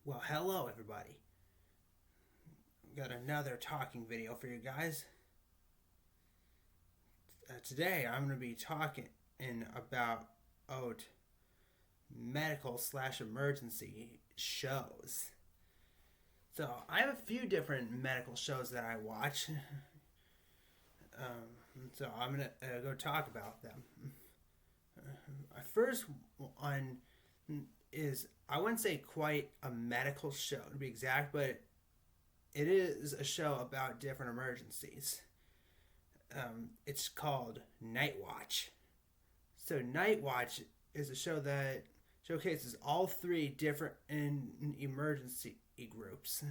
Well, hello everybody. Got another talking video for you guys. Today I'm going to be talking about medical slash emergency shows. So I have a few different medical shows that I watch. So I'm going to go talk about them. My first one is, I wouldn't say quite a medical show to be exact, but it is a show about different emergencies. It's called Night Watch. So Night Watch is a show that showcases all three different emergency groups.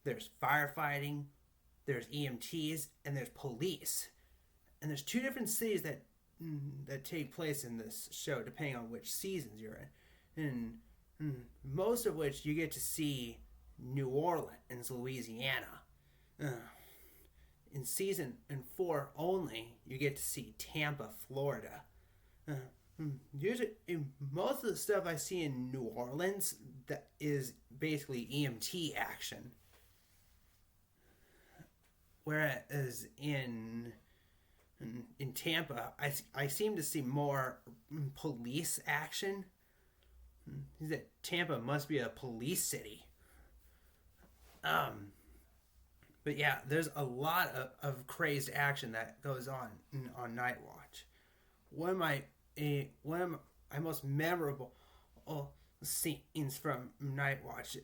There's firefighting, there's EMTs, and there's police. And there's two different cities that take place in this show, depending on which seasons you're in. And most of which you get to see New Orleans, Louisiana. In season 4 only, you get to see Tampa, Florida. Usually, most of the stuff I see in New Orleans that is basically EMT action, whereas in Tampa, I seem to see more police action. That Tampa must be a police city. But yeah, there's a lot of crazed action that goes on Night Watch. One of my most memorable scenes from Night Watch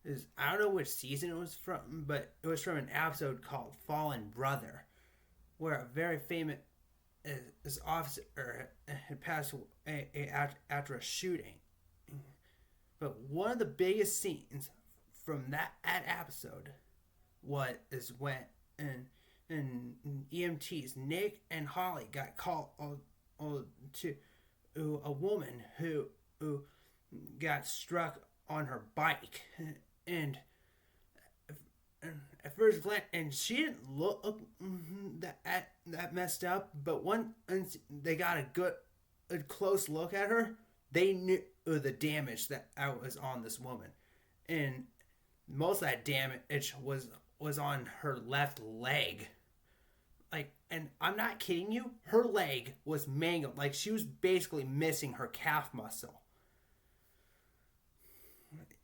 is, I don't know which season it was from, but it was from an episode called Fallen Brother, where a very famous officer had passed away after a shooting. But one of the biggest scenes from that episode was when EMTs Nick and Holly got called to a woman who got struck on her bike, and at first glance, and she didn't look that messed up, but when they got a close look at her, they knew the damage that was on this woman, and most of that damage was on her left leg. And I'm not kidding you, her leg was mangled. Like, she was basically missing her calf muscle.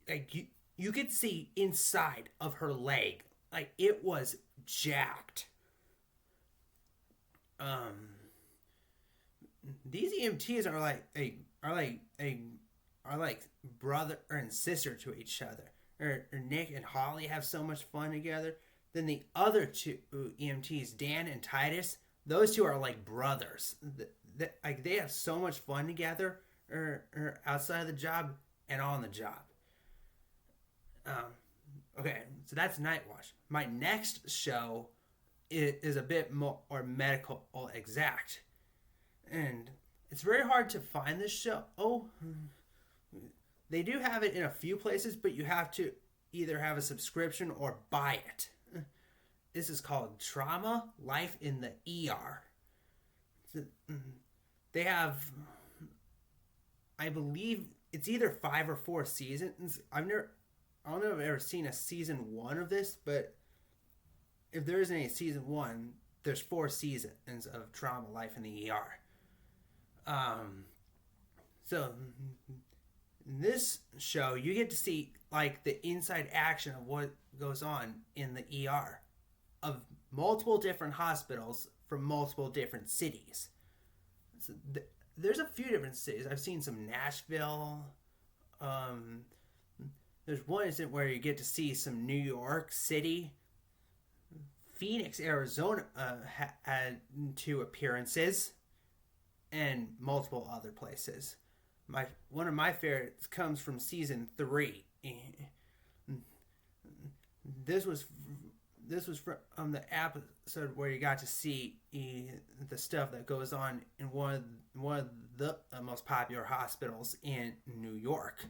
Like, you could see inside of her leg. Like, it was jacked. These EMTs are like brother and sister to each other. Or Nick and Holly have so much fun together. Then the other two EMTs, Dan and Titus, those two are like brothers. They have so much fun together, or outside of the job and on the job. Okay, so that's Night Watch. My next show is a bit more medical exact, and it's very hard to find this show. They do have it in a few places, but you have to either have a subscription or buy it. This is called Trauma Life in the ER. They have, I believe, it's either 5 or 4 seasons. I don't know if I've ever seen a season 1 of this, but if there isn't any season 1, there's 4 seasons of Trauma Life in the ER. So in this show, you get to see like the inside action of what goes on in the ER of multiple different hospitals from multiple different cities. So there's a few different cities. I've seen some Nashville. There's one incident where you get to see some New York City. Phoenix, Arizona had 2 appearances, and multiple other places. One of my favorites comes from season 3. This was from the episode where you got to see the stuff that goes on in one of the most popular hospitals in New York.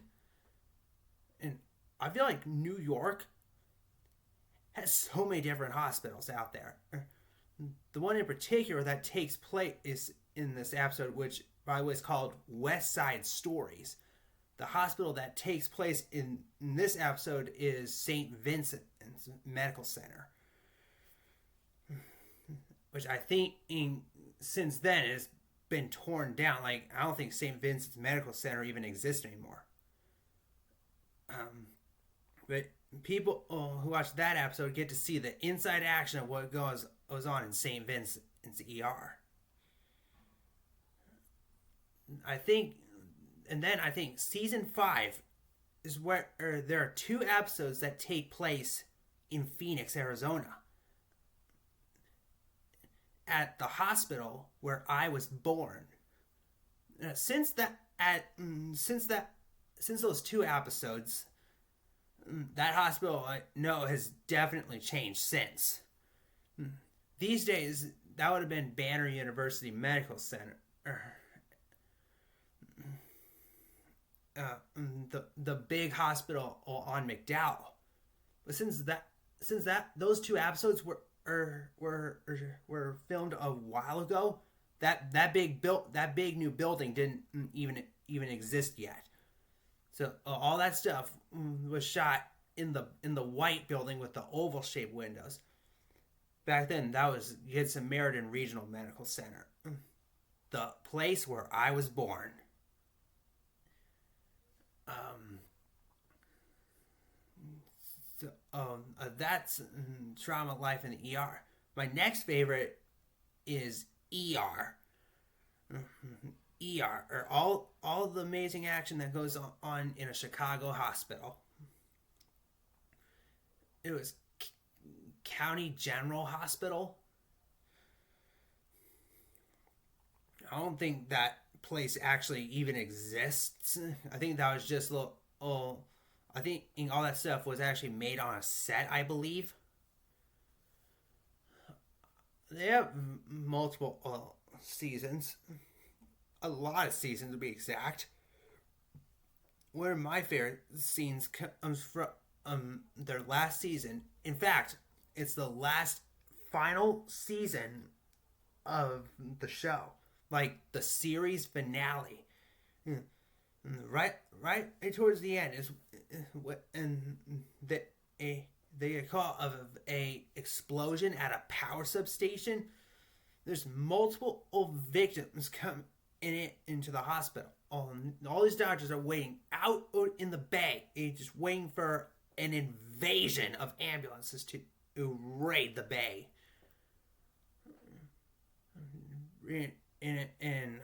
And I feel like New York has so many different hospitals out there. The one in particular that takes place is in this episode, which by the way is called West Side Stories. the hospital that takes place in this episode is St. Vincent's Medical Center, which I think since then has been torn down. Like, I don't think St. Vincent's Medical Center even exists anymore. But people who watch that episode get to see the inside action of what goes on in St. Vincent's ER. I think season 5 is where there are 2 episodes that take place in Phoenix, Arizona, at the hospital where I was born. Since those 2 episodes, that hospital, I know, has definitely changed since. These days, that would have been Banner University Medical Center. The big hospital on McDowell. But since those 2 episodes were filmed a while ago, that big new building didn't even exist yet. So all that stuff was shot in the white building with the oval shaped windows. Back then, that was Good Samaritan Regional Medical Center, the place where I was born. That's Trauma Life in the ER. My next favorite is ER. ER, or all the amazing action that goes on in a Chicago hospital. It was County General Hospital. I don't think that place actually even exists. I think that was just I think all that stuff was actually made on a set, I believe. They have multiple seasons. A lot of seasons, to be exact. One of my favorite scenes comes from their last season. In fact, it's the last final season of the show. Like, the series finale. Right towards the end is and they get a call of a explosion at a power substation. There's multiple victims come into the hospital. All these doctors are waiting out in the bay, just waiting for an invasion of ambulances to raid the bay. And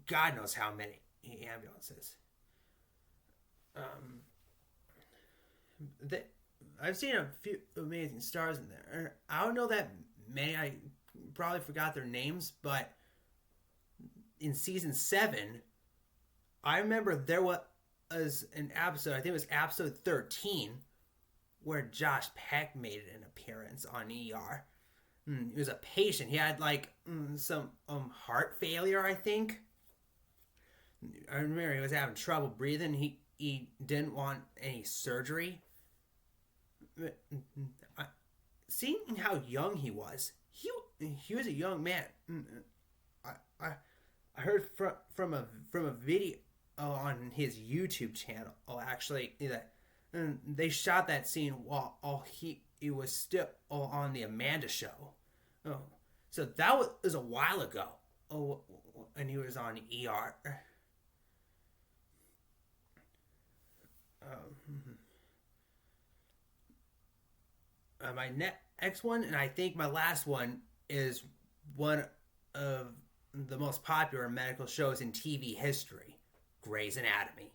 God knows how many ambulances. I've seen a few amazing stars in there. I don't know that many. I probably forgot their names, but in season 7, I remember there was an episode, I think it was episode 13, where Josh Peck made an appearance on ER. He was a patient. He had some heart failure, I think. I remember he was having trouble breathing. He didn't want any surgery. Seeing how young he was, he was a young man. I heard from a video on his YouTube channel. Actually, that they shot that scene while he was still on the Amanda Show. So that was a while ago. And he was on ER. My next one, and I think my last one, is one of the most popular medical shows in TV history, Grey's Anatomy.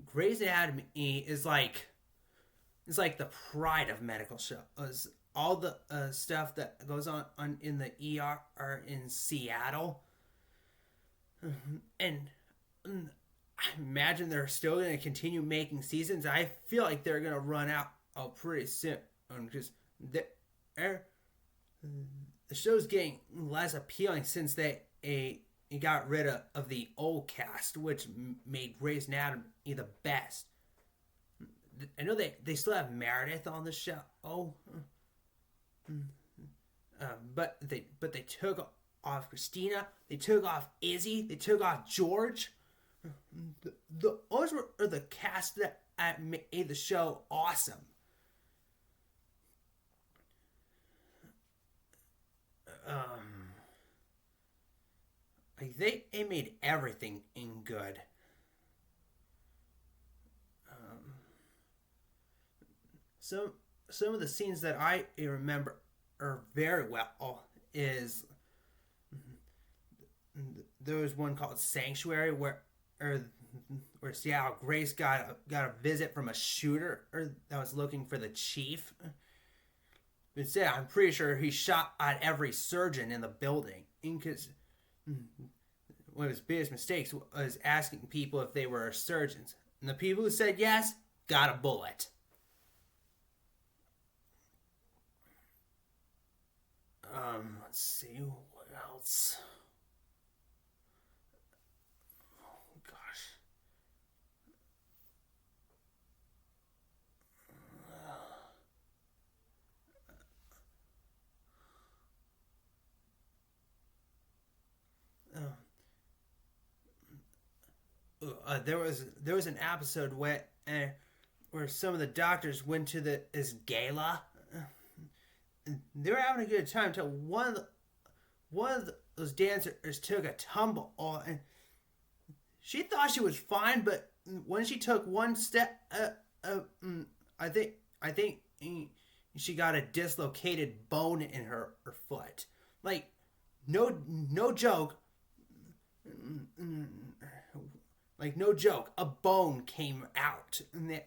Grey's Anatomy is like the pride of medical shows. All the stuff that goes on in the ER are in Seattle, and I imagine they're still going to continue making seasons. I feel like they're going to run out pretty soon because the show's getting less appealing since they got rid of the old cast, which made Grey's Anatomy the best. I know they still have Meredith on the show. But they took off Christina. They took off Izzy. They took off George. those were the cast that made the show awesome. Like they made everything in good. Some some of the scenes that I remember are very well is there was one called Sanctuary where Seattle Grace got a visit from a shooter that was looking for the chief. Instead, I'm pretty sure he shot at every surgeon in the building. Because one of his biggest mistakes was asking people if they were surgeons, and the people who said yes got a bullet. Let's see what else. Oh gosh. There was an episode where some of the doctors went to this gala. They were having a good time until one of those dancers took a tumble, and she thought she was fine, but when she took one step, I think she got a dislocated bone in her foot. Like, no joke. Like, no joke, a bone came out, and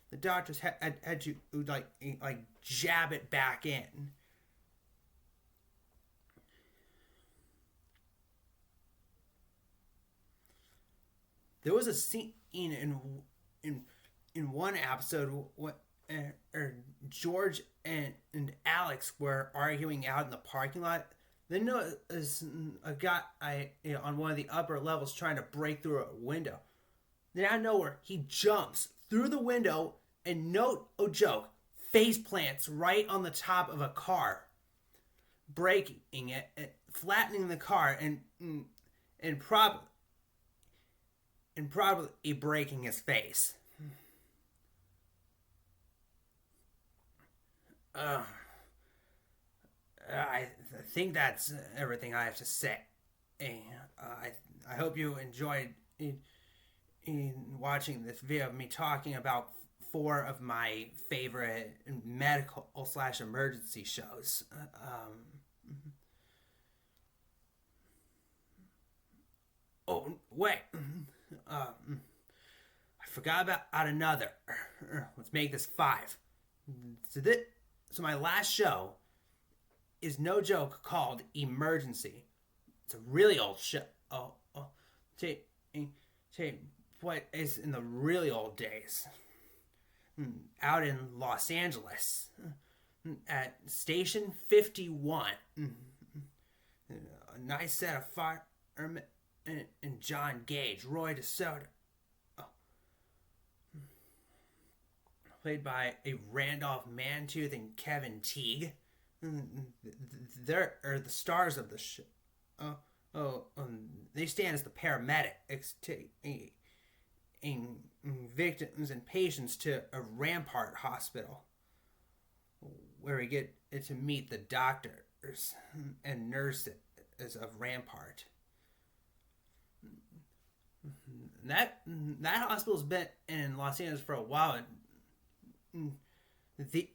the doctors had to like jab it back in. There was a scene in one episode what George and Alex were arguing out in the parking lot. Then there was a guy on one of the upper levels trying to break through a window. Then out of nowhere, he jumps through the window and no joke, face plants right on the top of a car, breaking it, flattening the car, and probably breaking his face. I think that's everything I have to say. I hope you enjoyed in watching this video of me talking about four of my favorite medical / emergency shows. Oh wait, I forgot about another. Let's make this 5. So my last show is no joke called Emergency. It's a really old show. Tell you what is in the really old days. Out in Los Angeles at Station 51. A nice set of firemen and John Gage, Roy DeSoto. Played by a Randolph Mantooth and Kevin Teague. They're the stars of the show. They stand as the paramedics taking victims and patients to a Rampart hospital, where we get to meet the doctors and nurses of Rampart. That hospital's been in Los Angeles for a while, and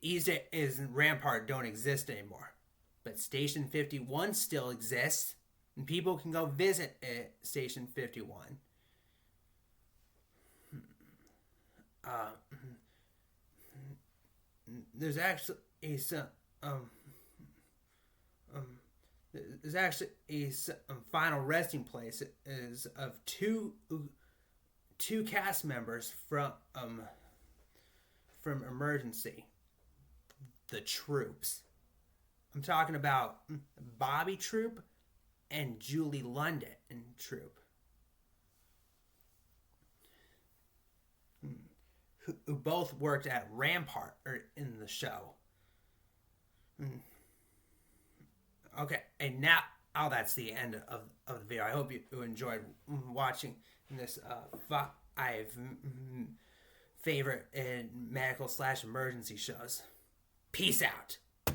these days Rampart don't exist anymore. But Station 51 still exists, and people can go visit Station 51. There's actually some final resting place is of two cast members from Emergency, the Troops. I'm talking about Bobby Troop and Julie London Troop, who both worked at Rampart in the show. Okay, and now that's the end of the video. I hope you enjoyed watching this 5 favorite and medical / emergency shows. Peace out.